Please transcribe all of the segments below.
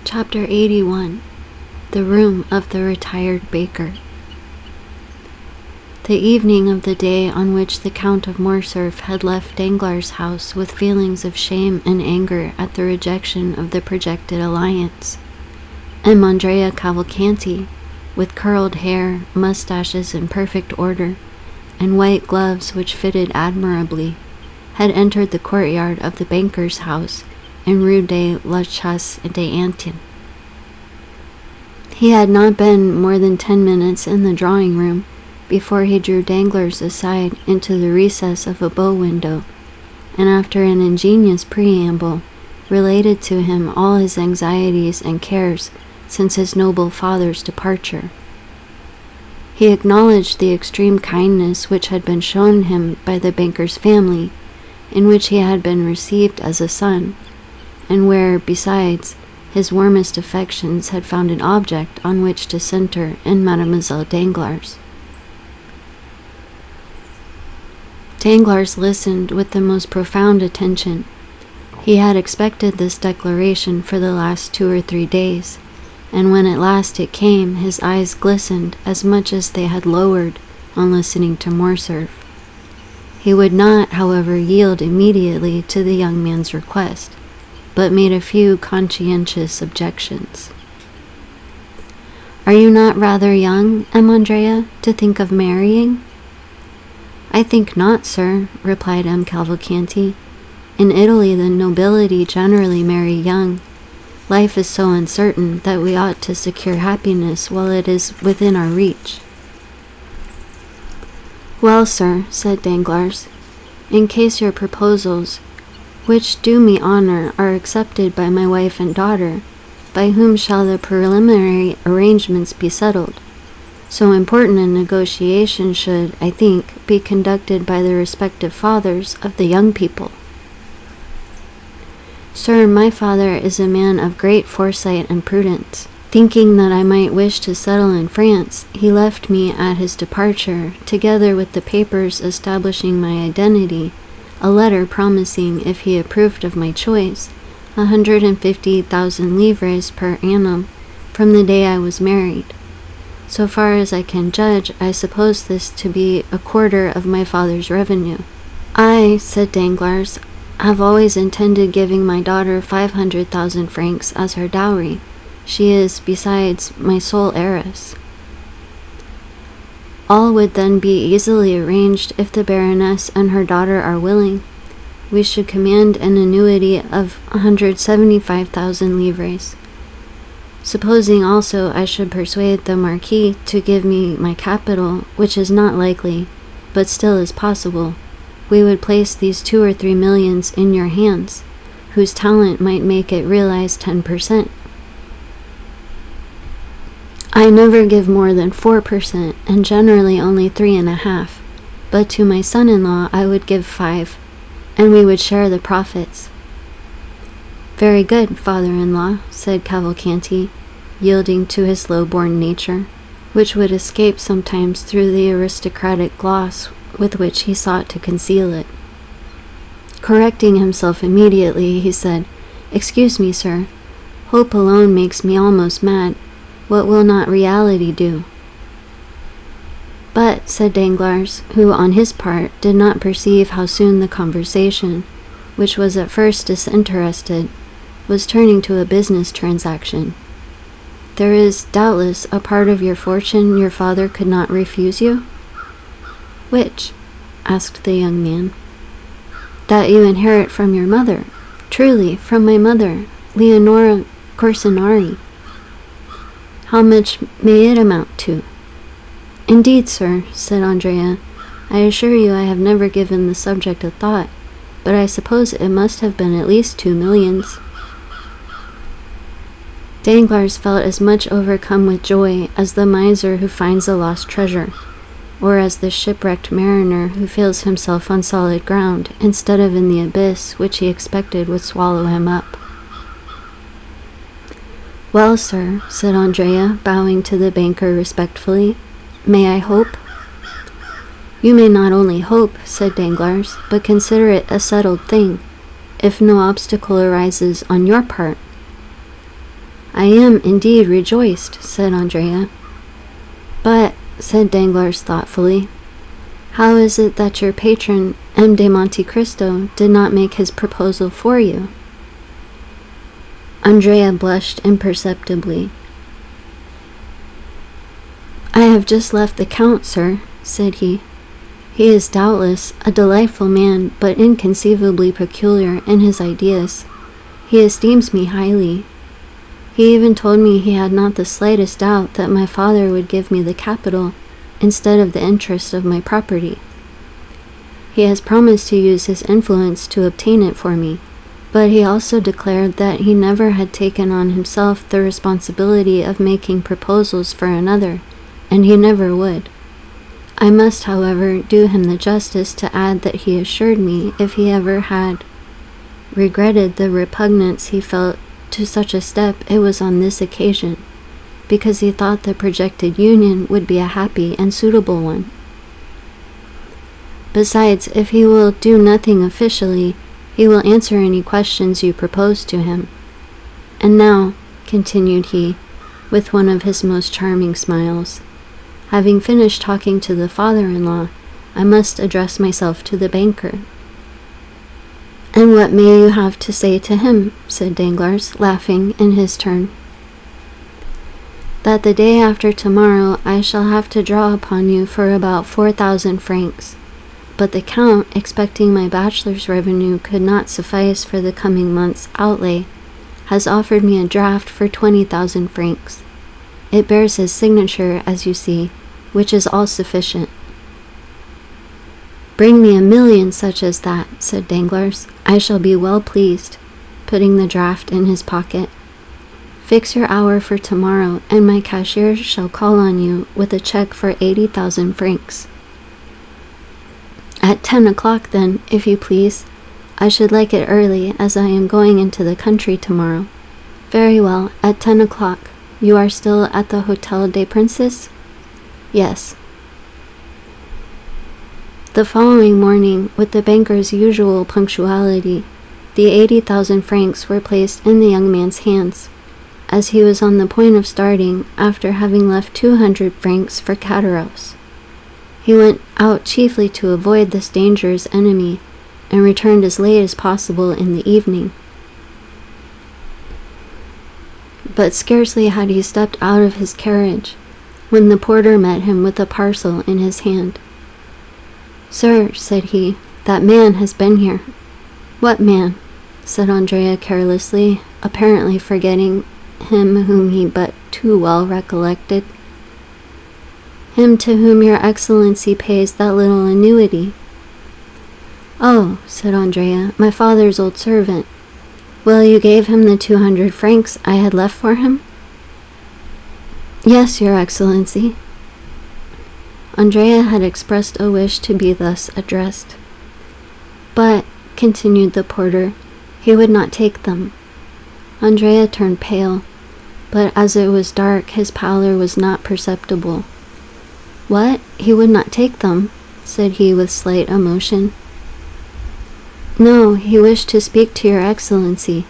Chapter 81. The Room of the Retired Baker. The evening of the day on which the Count of Morcerf had left Danglars' house with feelings of shame and anger at the rejection of the projected alliance, and Andrea Cavalcanti, with curled hair, mustaches in perfect order, and white gloves which fitted admirably, had entered the courtyard of the banker's house in Rue de la Chasse d'Antin. He had not been more than 10 minutes in the drawing-room before he drew Danglars aside into the recess of a bow window, and after an ingenious preamble, related to him all his anxieties and cares since his noble father's departure. He acknowledged the extreme kindness which had been shown him by the banker's family, in which he had been received as a son, and where, besides, his warmest affections had found an object on which to center in Mademoiselle Danglars. Danglars listened with the most profound attention. He had expected this declaration for the last 2 or 3 days, and when at last it came, his eyes glistened as much as they had lowered on listening to Morcerf. He would not, however, yield immediately to the young man's request, but made a few conscientious objections. "Are you not rather young, Andrea, to think of marrying?" "I think not, sir," replied M. Cavalcanti. "In Italy the nobility generally marry young. Life is so uncertain that we ought to secure happiness while it is within our reach." "Well, sir," said Danglars, "in case your proposals, which do me honor, are accepted by my wife and daughter, by whom shall the preliminary arrangements be settled? So important a negotiation should, I think, be conducted by the respective fathers of the young people." "Sir, my father is a man of great foresight and prudence. Thinking that I might wish to settle in France, he left me at his departure, together with the papers establishing my identity, a letter promising, if he approved of my choice, 150,000 livres per annum from the day I was married. So far as I can judge, I suppose this to be a quarter of my father's revenue." "I," said Danglars, "have always intended giving my daughter 500,000 francs as her dowry. She is, besides, my sole heiress." "All would then be easily arranged if the Baroness and her daughter are willing. We should command an annuity of 175,000 livres. Supposing also I should persuade the Marquis to give me my capital, which is not likely, but still is possible, we would place these 2 or 3 millions in your hands, whose talent might make it realize 10%. I never give more than 4%, and generally only 3.5%, but to my son-in-law I would give 5%, and we would share the profits." "Very good, father-in-law," said Cavalcanti, yielding to his low-born nature, which would escape sometimes through the aristocratic gloss with which he sought to conceal it. Correcting himself immediately, he said, "Excuse me, sir. Hope alone makes me almost mad. What will not reality do?" "But," said Danglars, who on his part did not perceive how soon the conversation, which was at first disinterested, was turning to a business transaction, "there is, doubtless, a part of your fortune your father could not refuse you?" "Which?" asked the young man. "That you inherit from your mother." "Truly, from my mother, Leonora Corsinari." "How much may it amount to?" "Indeed, sir," said Andrea, "I assure you I have never given the subject a thought, but I suppose it must have been at least 2 millions. Danglars felt as much overcome with joy as the miser who finds a lost treasure, or as the shipwrecked mariner who feels himself on solid ground instead of in the abyss which he expected would swallow him up. "Well, sir," said Andrea, bowing to the banker respectfully, "may I hope?" "You may not only hope," said Danglars, "but consider it a settled thing, if no obstacle arises on your part." I am indeed rejoiced, said Andrea. But, said Danglars thoughtfully, how is it that your patron, M. de Monte Cristo, did not make his proposal for you? Andrea blushed imperceptibly. I have just left the Count, sir, said he. He is doubtless a delightful man, but inconceivably peculiar in his ideas. He esteems me highly. He even told me he had not the slightest doubt that my father would give me the capital instead of the interest of my property. He has promised to use his influence to obtain it for me, but he also declared that he never had taken on himself the responsibility of making proposals for another, and he never would. I must, however, do him the justice to add that he assured me if he ever had regretted the repugnance he felt to such a step, it was on this occasion, because he thought the projected union would be a happy and suitable one. Besides, if he will do nothing officially, he will answer any questions you propose to him. And now, continued he, with one of his most charming smiles, having finished talking to the father-in-law, I must address myself to the banker. And what may you have to say to him? Said Danglars, laughing in his turn. That the day after tomorrow I shall have to draw upon you for about 4,000 francs, but the Count, expecting my bachelor's revenue could not suffice for the coming month's outlay, has offered me a draft for 20,000 francs. It bears his signature, as you see, which is all sufficient. Bring me 1,000,000 such as that, said Danglars. I shall be well pleased, putting the draft in his pocket. Fix your hour for tomorrow, and my cashier shall call on you with a check for 80,000 francs. At 10 o'clock, then, if you please. I should like it early, as I am going into the country tomorrow. Very well, at 10 o'clock. You are still at the Hôtel des Princes? Yes. The following morning, with the banker's usual punctuality, the 80,000 francs were placed in the young man's hands, as he was on the point of starting after having left 200 francs for Caderousse. He went out chiefly to avoid this dangerous enemy, and returned as late as possible in the evening. But scarcely had he stepped out of his carriage, when the porter met him with a parcel in his hand. Sir, said he, that man has been here. What man? Said Andrea carelessly, apparently forgetting him whom he but too well recollected. Him to whom your excellency pays that little annuity. Oh, said Andrea, my father's old servant. Well, you gave him the 200 francs I had left for him? Yes, your excellency. Andrea had expressed a wish to be thus addressed. But, continued the porter, he would not take them. Andrea turned pale, but as it was dark, his pallor was not perceptible. What? He would not take them? Said he with slight emotion. No, he wished to speak to your excellency.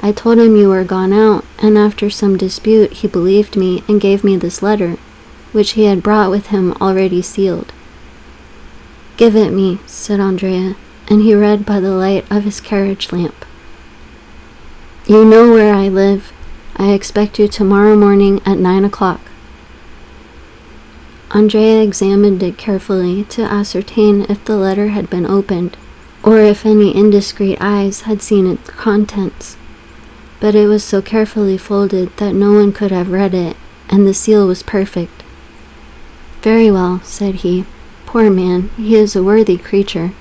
I told him you were gone out, and after some dispute he believed me and gave me this letter, which he had brought with him already sealed. Give it me, said Andrea, and he read by the light of his carriage lamp. You know where I live. I expect you tomorrow morning at 9 o'clock. Andrea examined it carefully to ascertain if the letter had been opened, or if any indiscreet eyes had seen its contents. But it was so carefully folded that no one could have read it, and the seal was perfect. Very well, said he. Poor man, he is a worthy creature.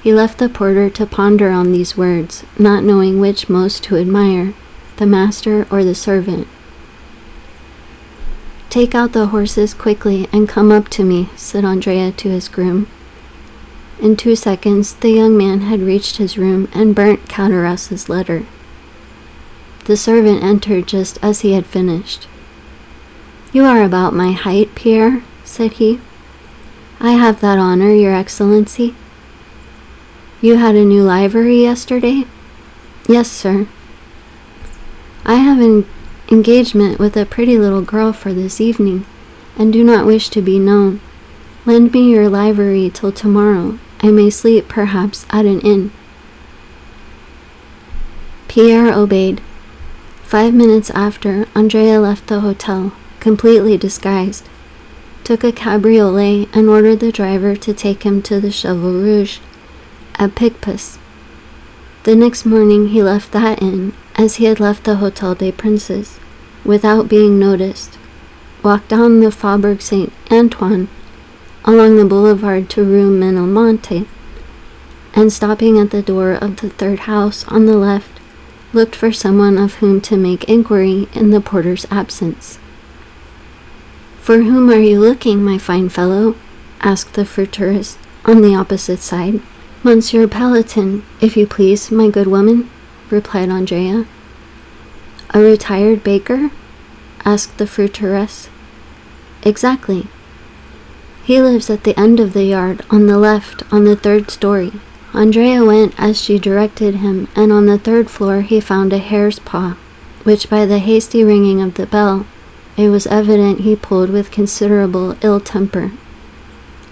He left the porter to ponder on these words, not knowing which most to admire, the master or the servant. Take out the horses quickly and come up to me, said Andrea to his groom. In 2 seconds, the young man had reached his room and burnt Caderousse's letter. The servant entered just as he had finished. You are about my height, Pierre, said he. I have that honor, your excellency. You had a new livery yesterday? Yes, sir. I have an engagement with a pretty little girl for this evening, and do not wish to be known. Lend me your library till tomorrow. I may sleep, perhaps, at an inn." Pierre obeyed. 5 minutes after, Andrea left the hotel, completely disguised, took a cabriolet, and ordered the driver to take him to the Cheval Rouge at Picpus. The next morning he left that inn, as he had left the Hotel des Princes, without being noticed, walked down the Faubourg Saint-Antoine, along the boulevard to Rue Ménilmonte, and stopping at the door of the third house on the left, looked for someone of whom to make inquiry in the porter's absence. "For whom are you looking, my fine fellow?" asked the fruiterist on the opposite side. "Monsieur Pelletan, if you please, my good woman," replied Andrea. "A retired baker?" asked the fruiteress. "Exactly. He lives at the end of the yard, on the left, on the 3rd story." Andrea went as she directed him, and on the 3rd floor he found a hare's paw, which by the hasty ringing of the bell, it was evident he pulled with considerable ill temper.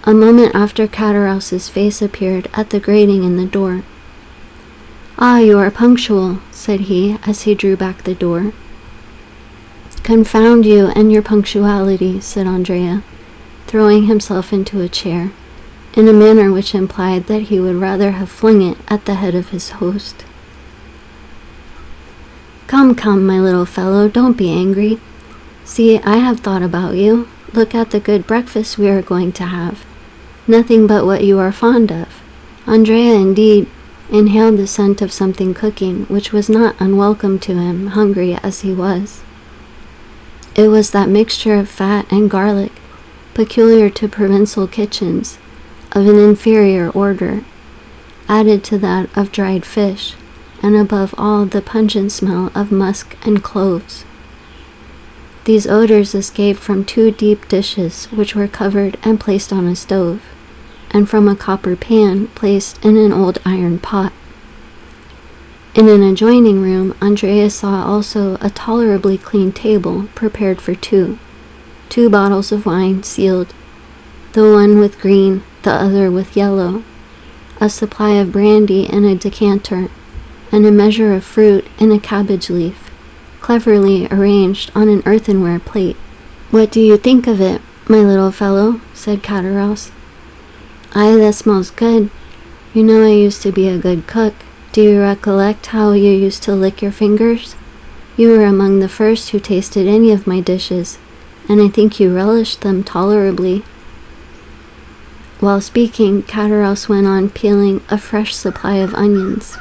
A moment after, Catarras's face appeared at the grating in the door. "Ah, you are punctual," said he, as he drew back the door. "Confound you and your punctuality," said Andrea, throwing himself into a chair, in a manner which implied that he would rather have flung it at the head of his host. "Come, come, my little fellow, don't be angry. See, I have thought about you. Look at the good breakfast we are going to have. Nothing but what you are fond of." Andrea, indeed, inhaled the scent of something cooking, which was not unwelcome to him, hungry as he was. It was that mixture of fat and garlic, peculiar to provincial kitchens, of an inferior order, added to that of dried fish, and above all the pungent smell of musk and cloves. These odors escaped from 2 deep dishes which were covered and placed on a stove, and from a copper pan placed in an old iron pot. In an adjoining room, Andrea saw also a tolerably clean table prepared for 2 bottles of wine sealed, the one with green, the other with yellow, a supply of brandy in a decanter, and a measure of fruit in a cabbage leaf, cleverly arranged on an earthenware plate. "What do you think of it, my little fellow?" said Catarras. "Aye, that smells good. You know I used to be a good cook. Do you recollect how you used to lick your fingers? You were among the first who tasted any of my dishes, and I think you relished them tolerably." While speaking, Catarras went on peeling a fresh supply of onions.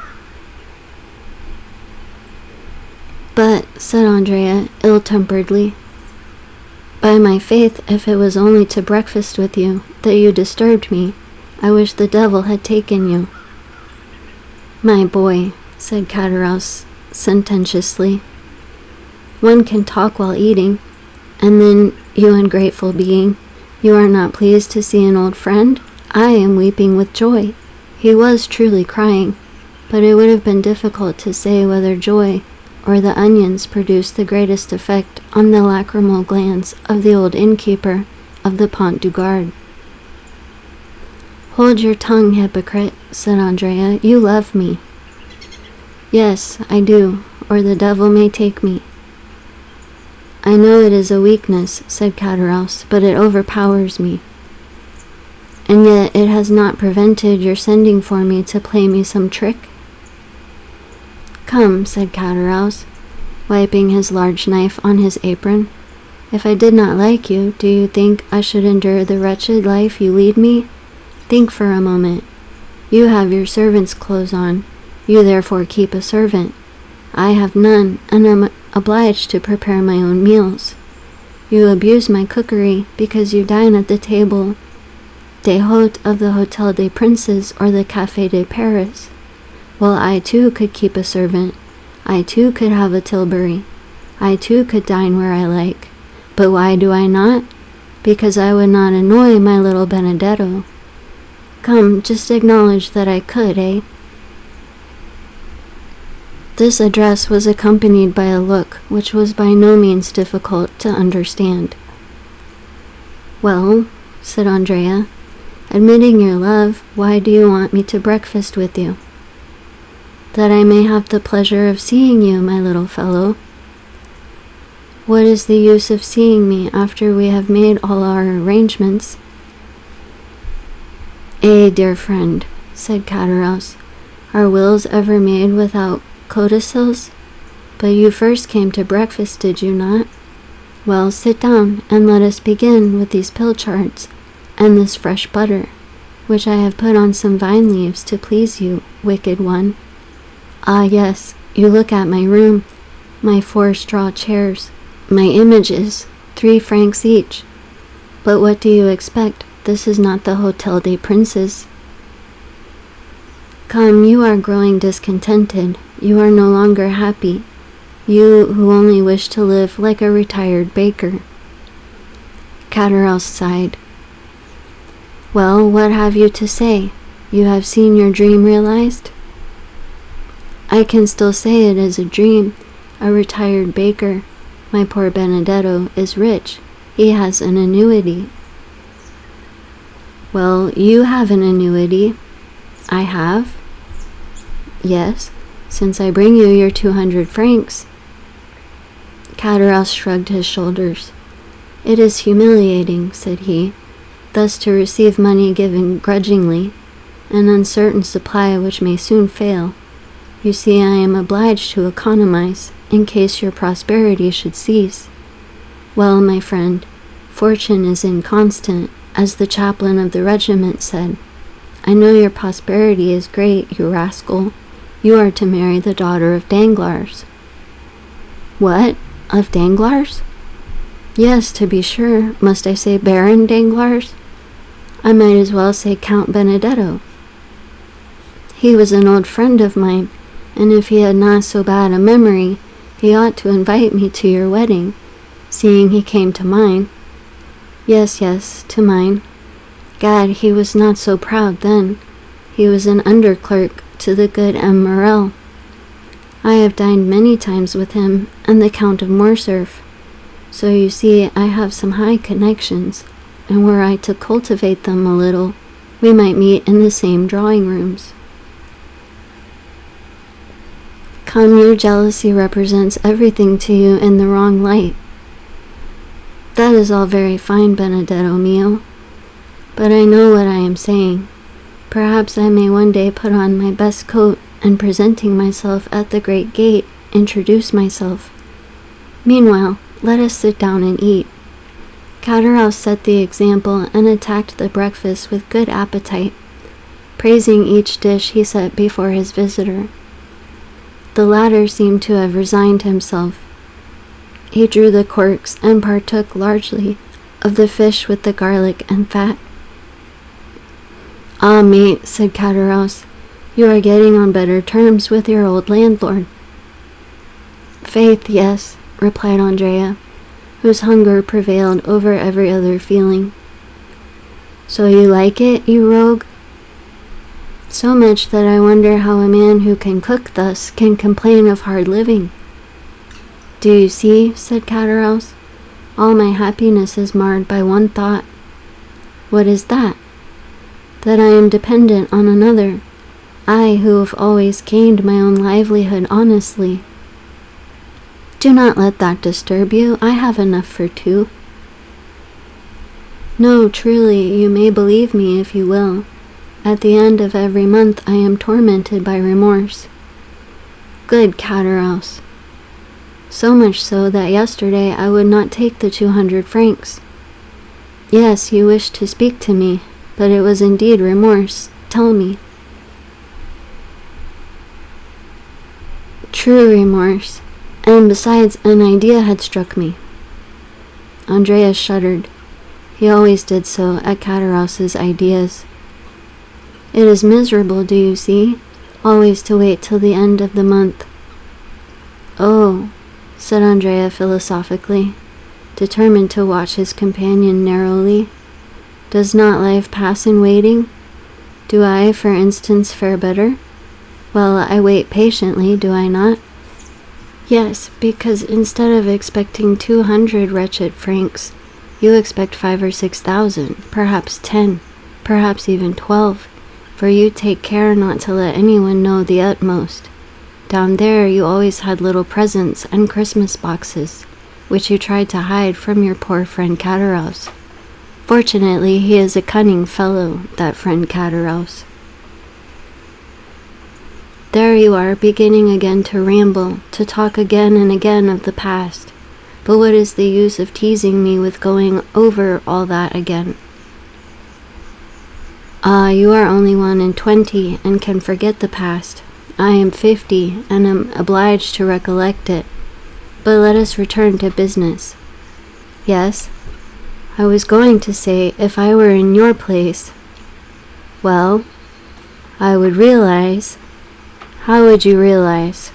"But," said Andrea, ill-temperedly, "by my faith, if it was only to breakfast with you that you disturbed me, I wish the devil had taken you." "My boy," said Catarras sententiously, "one can talk while eating, and then, you ungrateful being, you are not pleased to see an old friend? I am weeping with joy." He was truly crying, but it would have been difficult to say whether joy or the onions produced the greatest effect on the lachrymal glands of the old innkeeper of the Pont du Gard. "Hold your tongue, hypocrite," said Andrea. "You love me." "Yes, I do, or the devil may take me." "I know it is a weakness," said Catarras, "but it overpowers me." "And yet it has not prevented your sending for me to play me some trick?" "Come," said Catarras, wiping his large knife on his apron. "If I did not like you, do you think I should endure the wretched life you lead me? Think for a moment. You have your servant's clothes on. You therefore keep a servant. I have none, and am obliged to prepare my own meals. You abuse my cookery because you dine at the table d'hôte of the Hotel des Princes or the Café de Paris. Well, I too could keep a servant. I too could have a Tilbury. I too could dine where I like. But why do I not? Because I would not annoy my little Benedetto. Come, just acknowledge that I could, eh?" This address was accompanied by a look which was by no means difficult to understand. "Well," said Andrea, "admitting your love, why do you want me to breakfast with you?" "That I may have the pleasure of seeing you, my little fellow." "What is the use of seeing me after we have made all our arrangements?" "Eh, dear friend," said Cattarausse, "are wills ever made without codicils? But you first came to breakfast, did you not? Well, sit down, and let us begin with these pilchards, and this fresh butter, which I have put on some vine leaves to please you, wicked one. Ah, yes, you look at my room, my 4 straw chairs, my images, 3 francs each. But what do you expect? This is not the Hotel des Princes. Come, you are growing discontented. You are no longer happy. You who only wish to live like a retired baker." Cattarausse sighed. "Well, what have you to say? You have seen your dream realized?" "I can still say it is a dream. A retired baker. My poor Benedetto is rich. He has an annuity." "Well, you have an annuity." "I have?" "Yes, since I bring you your 200 francs. Cattarausse shrugged his shoulders. "It is humiliating," said he, "thus to receive money given grudgingly, an uncertain supply which may soon fail. You see, I am obliged to economize, in case your prosperity should cease. Well, my friend, fortune is inconstant, as the chaplain of the regiment said. I know your prosperity is great, you rascal. You are to marry the daughter of Danglars." "What? Of Danglars?" "Yes, to be sure. Must I say Baron Danglars? I might as well say Count Benedetto. He was an old friend of mine, and if he had not so bad a memory, he ought to invite me to your wedding, seeing he came to mine." Yes, to mine. Gad, he was not so proud then. He was an under-clerk to the good M. Morel. I have dined many times with him and the Count of Morcerf. So you see, I have some high connections, and were I to cultivate them a little, we might meet in the same drawing-rooms. Come, your jealousy represents everything to you in the wrong light. That is all very fine, Benedetto mio, but I know what I am saying. Perhaps I may one day put on my best coat and, presenting myself at the great gate, introduce myself. Meanwhile, let us sit down and eat. Cattarausse set the example and attacked the breakfast with good appetite, praising each dish he set before his visitor. The latter seemed to have resigned himself. He drew the corks and partook largely of the fish with the garlic and fat. "Ah, mate," said Cattarausse, "you are getting on better terms with your old landlord." "Faith, yes," replied Andrea, whose hunger prevailed over every other feeling. "So you like it, you rogue?" "So much that I wonder how a man who can cook thus can complain of hard living." "Do you see," said Cattarausse, "all my happiness is marred by one thought." "What is that?" "That I am dependent on another, I who have always gained my own livelihood honestly." "Do not let that disturb you. I have enough for 2. "No, truly, you may believe me if you will. At the end of every month I am tormented by remorse." "Good Cattarausse." "So much so that yesterday I would not take the 200 francs. "Yes, you wished to speak to me, but it was indeed remorse. Tell me." "True remorse. And besides, an idea had struck me." Andrea shuddered. He always did so at Cattarausse's ideas. "It is miserable, do you see, always to wait till the end of the month." "Oh," said Andrea philosophically, determined to watch his companion narrowly. "Does not life pass in waiting? Do I, for instance, fare better? Well, I wait patiently, do I not? Yes, because instead of expecting 200 wretched francs, you expect 5 or 6,000, perhaps 10, perhaps even 12, for you take care not to let anyone know the utmost. Down there you always had little presents and Christmas boxes, which you tried to hide from your poor friend Cataraus. Fortunately, he is a cunning fellow, that friend Cataraus. There you are, beginning again to ramble, to talk again and again of the past. But what is the use of teasing me with going over all that again? Ah, you are only 1 and 20 and can forget the past. I am 50 and am obliged to recollect it. But let us return to business. Yes, I was going to say, if I were in your place, well, I would realize. How would you realize?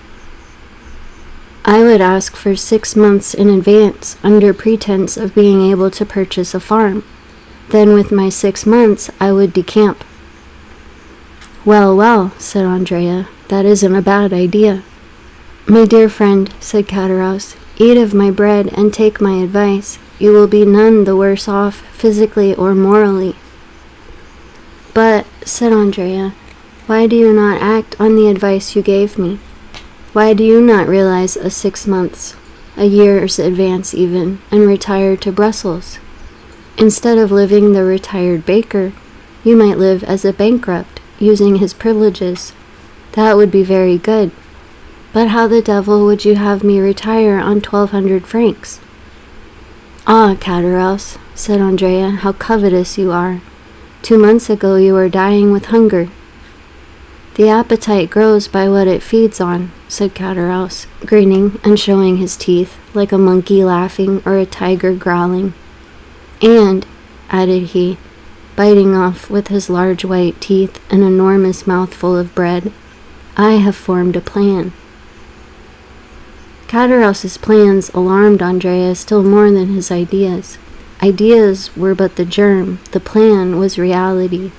I would ask for 6 months in advance under pretense of being able to purchase a farm. Then with my 6 months I would decamp. Well, well, said Andrea, that isn't a bad idea. My dear friend, said Cataraus, eat of my bread and take my advice. You will be none the worse off, physically or morally. But, said Andrea, why do you not act on the advice you gave me? Why do you not realize a 6 months, a year's advance even, and retire to Brussels? Instead of living the retired baker, you might live as a bankrupt, using his privileges. That would be very good. But how the devil would you have me retire on 1,200 francs? Ah, Cataraus, said Andrea, how covetous you are. 2 months ago you were dying with hunger. The appetite grows by what it feeds on, said Cataraus, grinning and showing his teeth, like a monkey laughing or a tiger growling. And, added he, biting off with his large white teeth an enormous mouthful of bread, I have formed a plan. Cataraus's plans alarmed Andrea still more than his ideas. Ideas were but the germ, the plan was reality.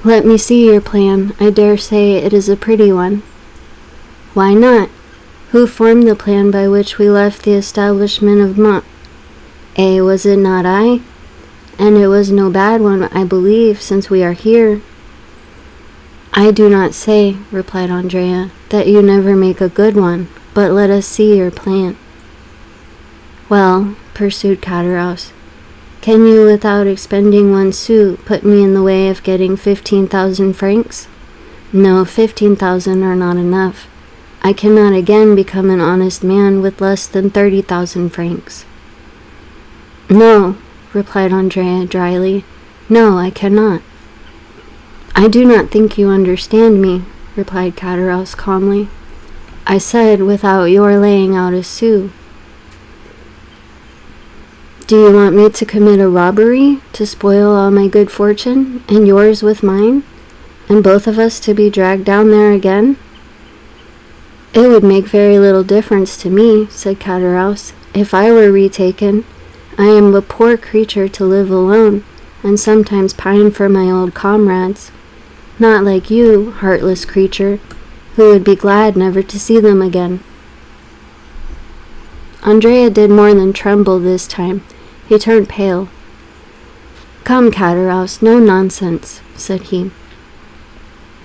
Let me see your plan. I dare say it is a pretty one. Why not? Who formed the plan by which we left the establishment of Monte? Was it not I? And it was no bad one, I believe, since we are here. I do not say, replied Andrea, that you never make a good one, but let us see your plan. Well, pursued Cataraus, can you, without expending 1 sou, put me in the way of getting 15,000 francs? No, 15,000 are not enough. I cannot again become an honest man with less than 30,000 francs. No, replied Andrea dryly. No, I cannot. I do not think you understand me, replied Cataraus calmly. I said without your laying out a sou. Do you want me to commit a robbery, to spoil all my good fortune, and yours with mine, and both of us to be dragged down there again? It would make very little difference to me, said Cataraus, if I were retaken. I am a poor creature to live alone, and sometimes pine for my old comrades, not like you, heartless creature, who would be glad never to see them again. Andrea did more than tremble this time. He turned pale. Come, Cataraus, no nonsense, said he.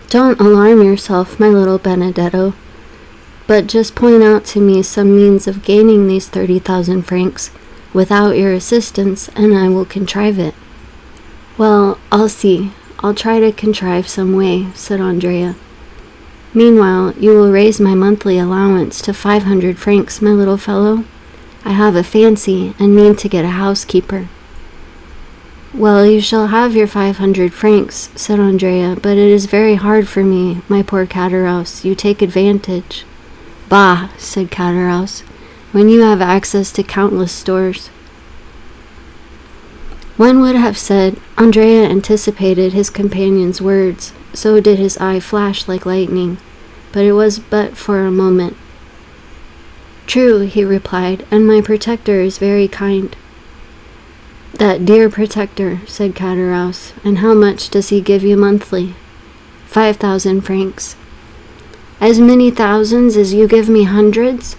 Don't alarm yourself, my little Benedetto, but just point out to me some means of gaining these 30,000 francs without your assistance, and I will contrive it. Well, I'll see. I'll try to contrive some way, said Andrea. Meanwhile, you will raise my monthly allowance to 500 francs, my little fellow. I have a fancy, and mean to get a housekeeper. Well, you shall have your 500 francs, said Andrea, but it is very hard for me, my poor Cataraus. You take advantage. Bah, said Cataraus, when you have access to countless stores. One would have said Andrea anticipated his companion's words, so did his eye flash like lightning, but it was but for a moment. True, he replied, and my protector is very kind. That dear protector, said Cataraus, and how much does he give you monthly? 5,000 francs. As many thousands as you give me hundreds?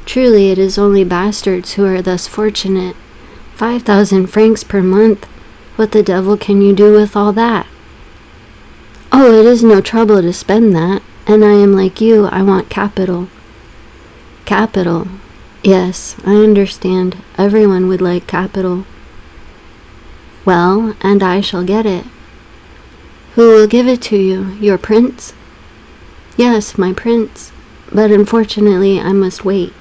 Truly it is only bastards who are thus fortunate. 5,000 francs per month. What the devil can you do with all that? Oh, it is no trouble to spend that, and I am like you, I want capital. Capital. Yes, I understand. Everyone would like capital. Well, and I shall get it. Who will give it to you? Your prince? Yes, my prince. But unfortunately, I must wait.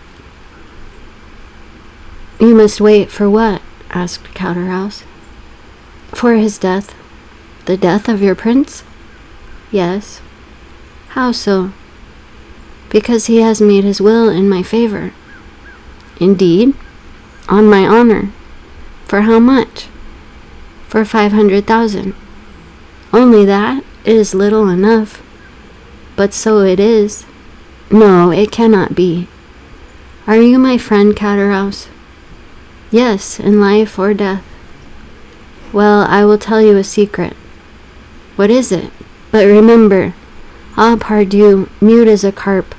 You must wait for what? Asked Cowderhouse. For his death. The death of your prince? Yes. How so? Because he has made his will in my favor. Indeed? On my honor. For how much? For 500,000. Only that? It is little enough. But so it is. No, it cannot be. Are you my friend, Cowderhouse? Yes, in life or death. Well, I will tell you a secret. What is it? But remember, ah, pardieu, mute as a carp.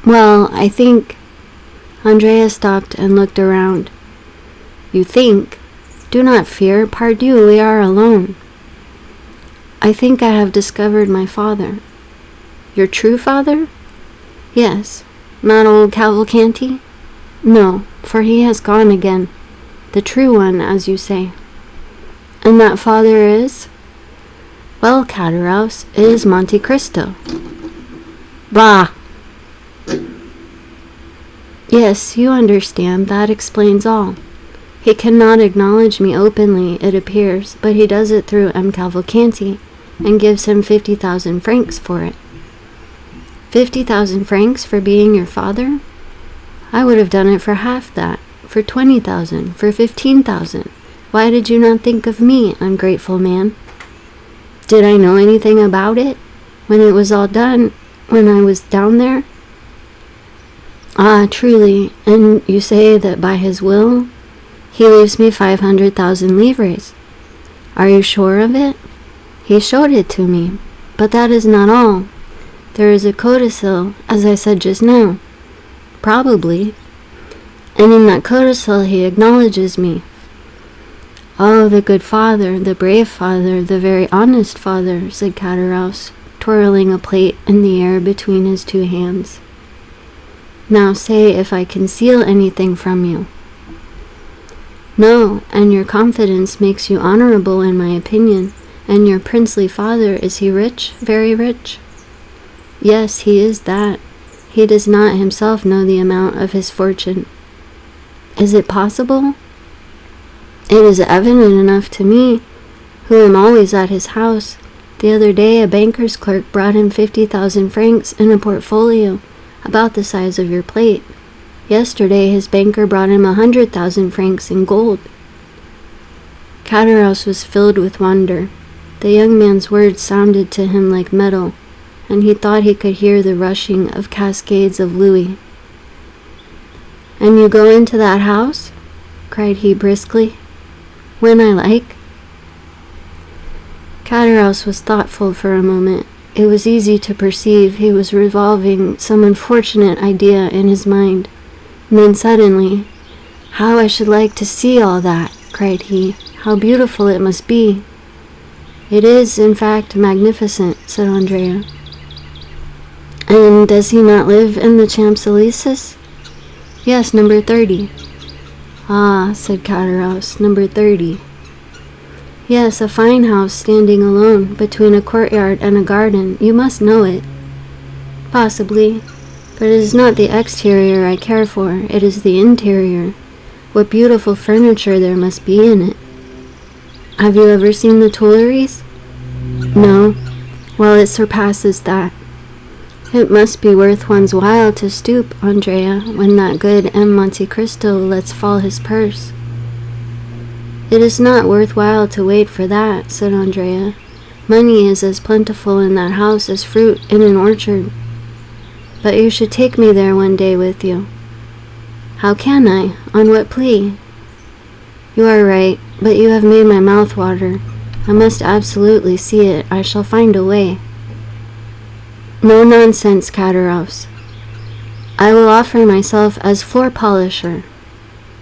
Well, I think... Andrea stopped and looked around. You think? Do not fear, pardieu, we are alone. I think I have discovered my father. Your true father? Yes. Not old Cavalcanti? No, for he has gone again. The true one, as you say. And that father is? Well, Cowderhouse, it is Monte Cristo. Bah! Yes, you understand, that explains all. He cannot acknowledge me openly, it appears, but he does it through M. Cavalcanti, and gives him 50,000 francs for it. 50,000 francs for being your father? I would have done it for half that, for 20,000, for 15,000. Why did you not think of me, ungrateful man? Did I know anything about it? When it was all done, when I was down there? Ah, truly, and you say that by his will, he leaves me 500,000 livres. Are you sure of it? He showed it to me, but that is not all. There is a codicil, as I said just now. Probably. And in that codicil he acknowledges me. Oh, the good father, the brave father, the very honest father, said Cowderhouse, twirling a plate in the air between his two hands. Now say if I conceal anything from you. No, and your confidence makes you honorable in my opinion. And your princely father, is he rich, very rich? Yes, he is that. He does not himself know the amount of his fortune. Is it possible? It is evident enough to me, who am always at his house. The other day a banker's clerk brought him 50,000 francs in a portfolio, about the size of your plate. Yesterday his banker brought him 100,000 francs in gold. Cowderhouse was filled with wonder. The young man's words sounded to him like metal, and he thought he could hear the rushing of cascades of louis. And you go into that house? Cried he briskly. When I like. Cowderhouse was thoughtful for a moment. It was easy to perceive he was revolving some unfortunate idea in his mind. And then suddenly, how I should like to see all that, cried he. How beautiful it must be. It is, in fact, magnificent, said Andrea. And does he not live in the Champs-Élysées? Yes, number 30. Ah, said Cowderhouse, number 30. Yes, a fine house standing alone between a courtyard and a garden. You must know it. Possibly, but it is not the exterior I care for, it is the interior. What beautiful furniture there must be in it. Have you ever seen the Tuileries? No. Well, it surpasses that. It must be worth one's while to stoop, Andrea, when that good M. Monte Cristo lets fall his purse. It is not worth while to wait for that, said Andrea. Money is as plentiful in that house as fruit in an orchard. But you should take me there one day with you. How can I? On what plea? You are right, but you have made my mouth water. I must absolutely see it. I shall find a way. No nonsense, Catterhouse. I will offer myself as floor polisher.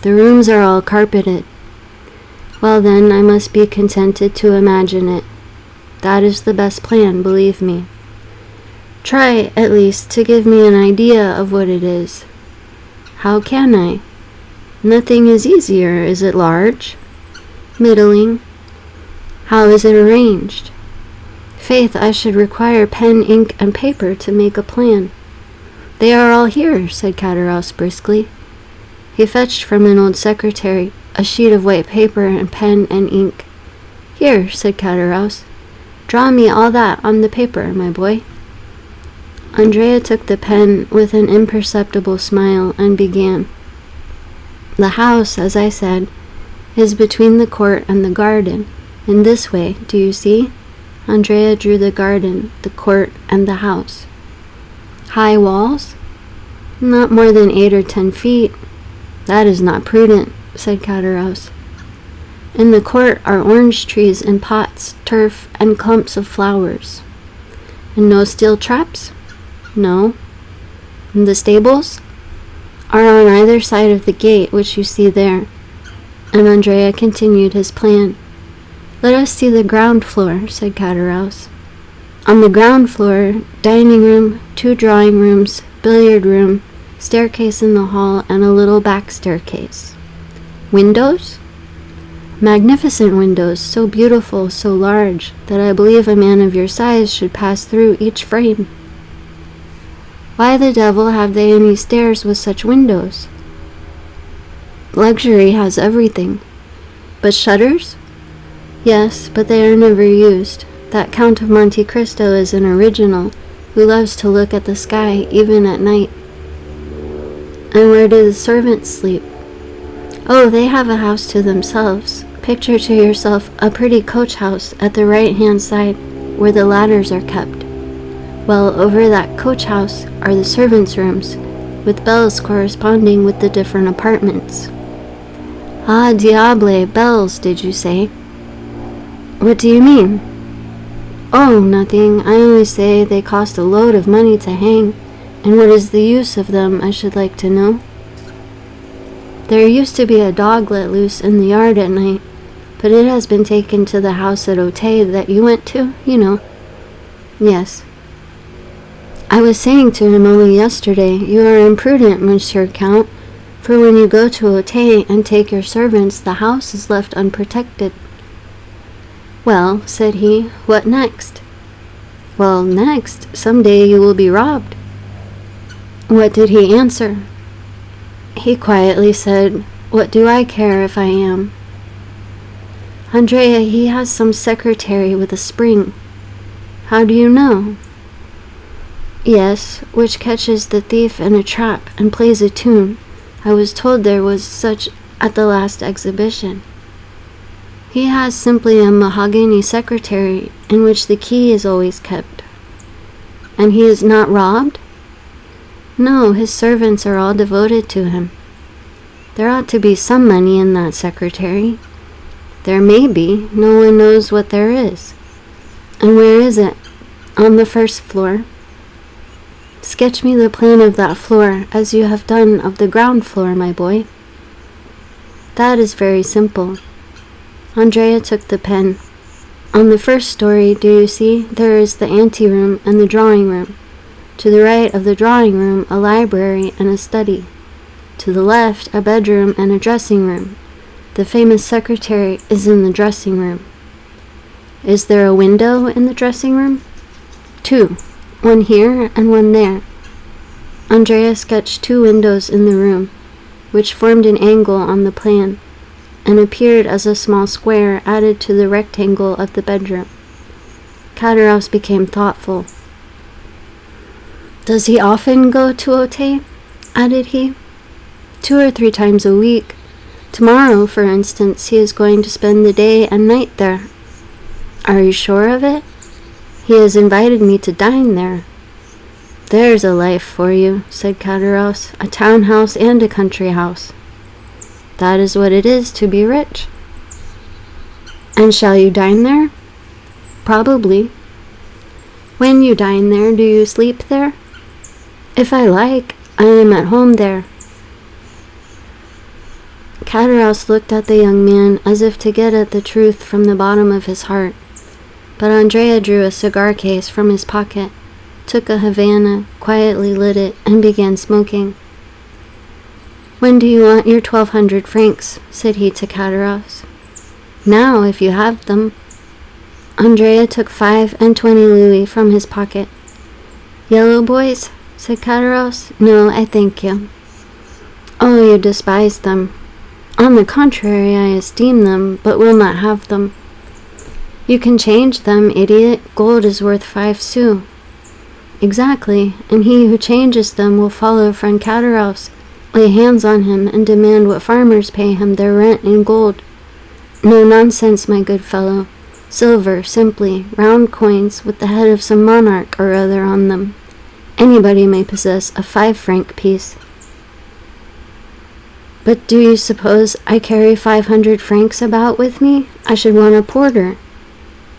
The rooms are all carpeted. Well then, I must be contented to imagine it. That is the best plan, believe me. Try, at least, to give me an idea of what it is. How can I? Nothing is easier. Is it large? Middling. How is it arranged? Faith, I should require pen, ink, and paper to make a plan. They are all here, said Catterhouse briskly. He fetched from an old secretary a sheet of white paper and pen and ink. Here, said Catterhouse. Draw me all that on the paper, my boy. Andrea took the pen with an imperceptible smile and began. The house, as I said, is between the court and the garden. In this way, do you see? Andrea drew the garden, the court, and the house. High walls? Not more than 8 or 10 feet. That is not prudent, said Catterhouse. In the court are orange trees in pots, turf, and clumps of flowers. And no steel traps? No. And the stables? Are on either side of the gate which you see there. And Andrea continued his plan. Let us see the ground floor, said Catterhouse. On the ground floor, dining room, 2 drawing rooms, billiard room, staircase in the hall, and a little back staircase. Windows? Magnificent windows, so beautiful, so large, that I believe a man of your size should pass through each frame. Why the devil have they any stairs with such windows? Luxury has everything. But shutters? Yes, but they are never used. That Count of Monte Cristo is an original, who loves to look at the sky even at night. And where do the servants sleep? Oh, they have a house to themselves. Picture to yourself a pretty coach house at the right-hand side, where the ladders are kept. Well, over that coach house are the servants' rooms, with bells corresponding with the different apartments. Ah, diable, bells, did you say? What do you mean? Oh, nothing. I only say they cost a load of money to hang, and what is the use of them, I should like to know. There used to be a dog let loose in the yard at night, but it has been taken to the house at Auteuil that you went to, you know. Yes. I was saying to him only yesterday, you are imprudent, Monsieur Count, for when you go to Auteuil and take your servants, the house is left unprotected. Well, said he, what next? Well, next, some day you will be robbed. What did he answer? He quietly said, what do I care if I am? Andrea, he has some secretary with a spring. How do you know? Yes, which catches the thief in a trap and plays a tune. I was told there was such at the last exhibition. He has simply a mahogany secretary in which the key is always kept. And he is not robbed? No, his servants are all devoted to him. There ought to be some money in that secretary. There may be, no one knows what there is. And where is it? On the first floor. Sketch me the plan of that floor, as you have done of the ground floor, my boy. That is very simple. Andrea took the pen. On the first story, do you see, there is the anteroom and the drawing room. To the right of the drawing room, a library and a study. To the left, a bedroom and a dressing room. The famous secretary is in the dressing room. Is there a window in the dressing room? 2. One here and one there. Andrea sketched 2 windows in the room, which formed an angle on the plan, and appeared as a small square added to the rectangle of the bedroom. Catterhouse became thoughtful. Does he often go to Auteuil? Added he. 2 or 3 times a week. Tomorrow, for instance, he is going to spend the day and night there. Are you sure of it? He has invited me to dine there. There's a life for you, said Catterhouse, a town house and a country house. That is what it is to be rich. And shall you dine there? Probably. When you dine there, do you sleep there? If I like, I am at home there. Cataraus looked at the young man as if to get at the truth from the bottom of his heart. But Andrea drew a cigar case from his pocket, took a Havana, quietly lit it, and began smoking. When do you want your 1,200 francs? Said he to Cataraus. Now, if you have them. Andrea took 5 and 20 louis from his pocket. Yellow boys? Said Cataraus. No, I thank you. Oh, you despise them. On the contrary, I esteem them, but will not have them. You can change them, idiot. Gold is worth 5 sous. Exactly, and he who changes them will follow friend Cataraus, lay hands on him, and demand what farmers pay him their rent in gold. No nonsense, my good fellow. Silver, simply, round coins with the head of some monarch or other on them. Anybody may possess a 5-franc piece. But do you suppose I carry 500 francs about with me? I should want a porter.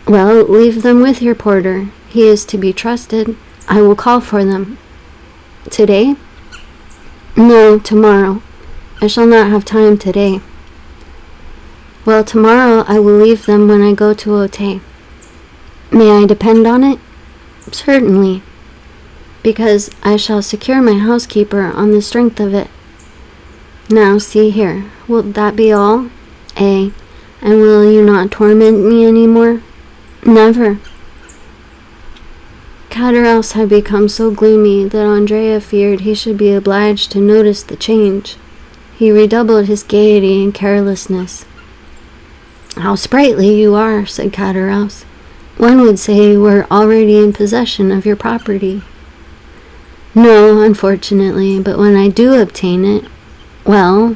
Well, leave them with your porter. He is to be trusted. I will call for them. Today? No, tomorrow. I shall not have time today. Well, tomorrow I will leave them when I go to Auteuil. May I depend on it? Certainly, because I shall secure my housekeeper on the strength of it. Now, see here, will that be all? And will you not torment me any more? Never. Cataraus had become so gloomy that Andrea feared he should be obliged to notice the change. He redoubled his gaiety and carelessness. How sprightly you are, said Cataraus. One would say you were already in possession of your property. No, unfortunately, but when I do obtain it, well,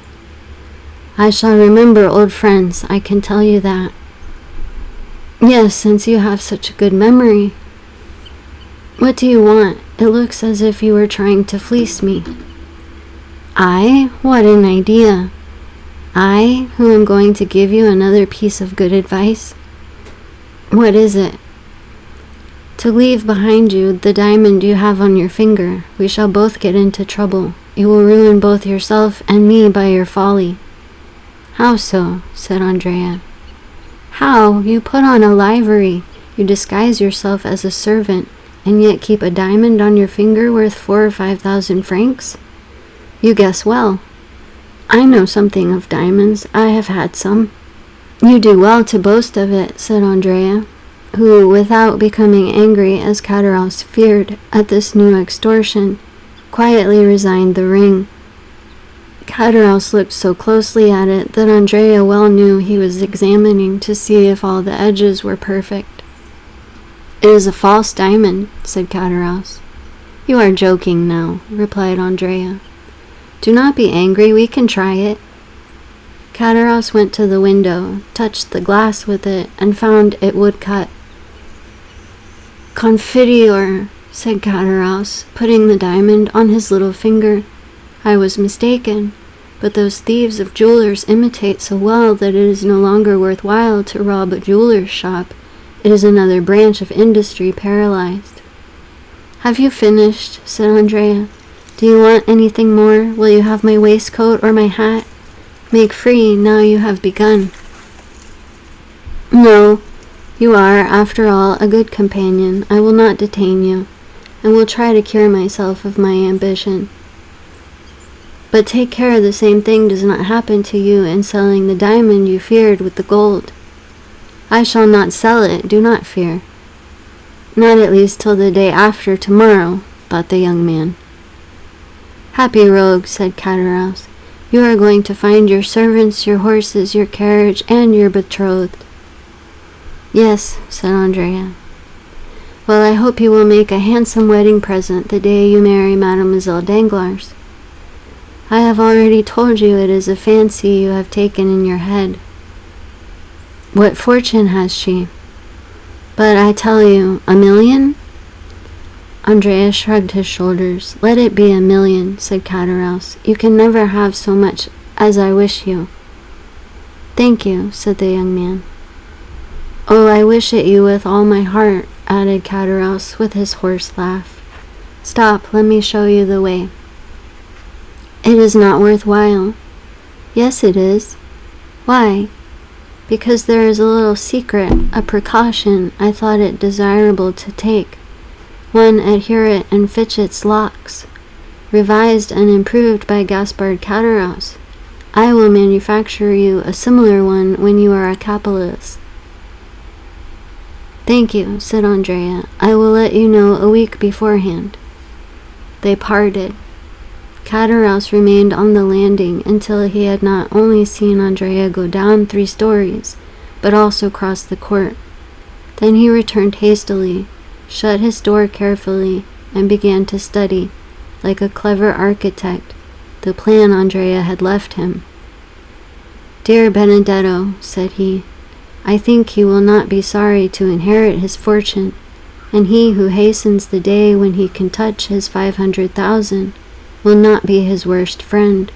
I shall remember old friends, I can tell you that. Yes, since you have such a good memory. What do you want? It looks as if you were trying to fleece me. I? What an idea! I, who am going to give you another piece of good advice? What is it? To leave behind you the diamond you have on your finger. We shall both get into trouble. You will ruin both yourself and me by your folly. How so? Said Andrea. How? You put on a livery. You disguise yourself as a servant, and yet keep a diamond on your finger worth 4,000 or 5,000 francs? You guess well. I know something of diamonds. I have had some. You do well to boast of it, said Andrea, who, without becoming angry as Cataraus feared at this new extortion, quietly resigned the ring. Cataraus looked so closely at it that Andrea well knew he was examining to see if all the edges were perfect. It is a false diamond, said Cataraus. You are joking now, replied Andrea. Do not be angry, we can try it. Cataraus went to the window, touched the glass with it, and found it would cut. Confiteor, said Cataraus, putting the diamond on his little finger. I was mistaken, but those thieves of jewelers imitate so well that it is no longer worth while to rob a jeweler's shop. It is another branch of industry paralyzed. Have you finished? Said Andrea. Do you want anything more? Will you have my waistcoat or my hat? Make free, now you have begun. No, you are, after all, a good companion. I will not detain you, and will try to cure myself of my ambition. But take care the same thing does not happen to you in selling the diamond you feared with the gold. I shall not sell it, do not fear. Not at least till the day after tomorrow, thought the young man. Happy rogue, said Cataraus. You are going to find your servants, your horses, your carriage, and your betrothed. Yes, said Andrea. Well, I hope you will make a handsome wedding present the day you marry Mademoiselle Danglars. I have already told you it is a fancy you have taken in your head. What fortune has she? But I tell you, 1,000,000? Andrea shrugged his shoulders. Let it be 1,000,000, said Cataraus. You can never have so much as I wish you. Thank you, said the young man. Oh, I wish it you with all my heart. added Cattaraugus with his hoarse laugh. Stop, let me show you the way. It is not worthwhile. Yes, it is. Why? Because there is a little secret, a precaution I thought it desirable to take. One adherent and Fitchett's locks, revised and improved by Gaspard Cattaraugus. I will manufacture you a similar one when you are a capitalist. Thank you, said Andrea. I will let you know a week beforehand. They parted. Cattaraugus remained on the landing until he had not only seen Andrea go down 3 stories, but also cross the court. Then he returned hastily, shut his door carefully, and began to study, like a clever architect, the plan Andrea had left him. Dear Benedetto, said he, I think he will not be sorry to inherit his fortune, and he who hastens the day when he can touch his 500,000 will not be his worst friend.